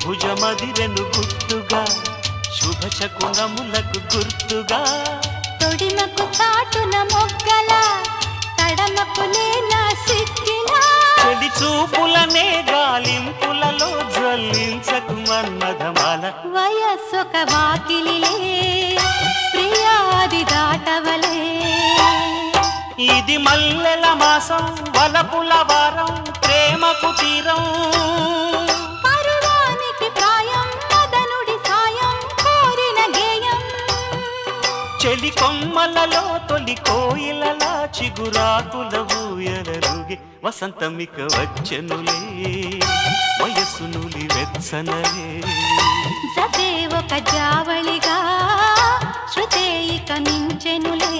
భుజమదిరెను గుర్తుగా శుభశకునములకు గుర్తుగా తొడిమకు చాటున మొగ్గల తడమకు నేల సిక్కిన చెలి చూపులనే గాలింపులలో జల్లించకు మన్మథమాల వయస్సొక వాకిలిలే ప్రియాది దాటవలే ఇది మల్లెల మాసం వలపుల వారం ప్రేమకు తీరం పరువానికి ప్రాయం మదనుడి సాయం కోరిన గేయం చెలి కొమ్మలలో తొలి కోయిలలా చిగురాకుల ఊయలరుగే వసంతమిక వచ్చెనులే వయస్సునులి వెచ్చనలే జతే ఒక జావళిగా శృతే ఇక మించెనులే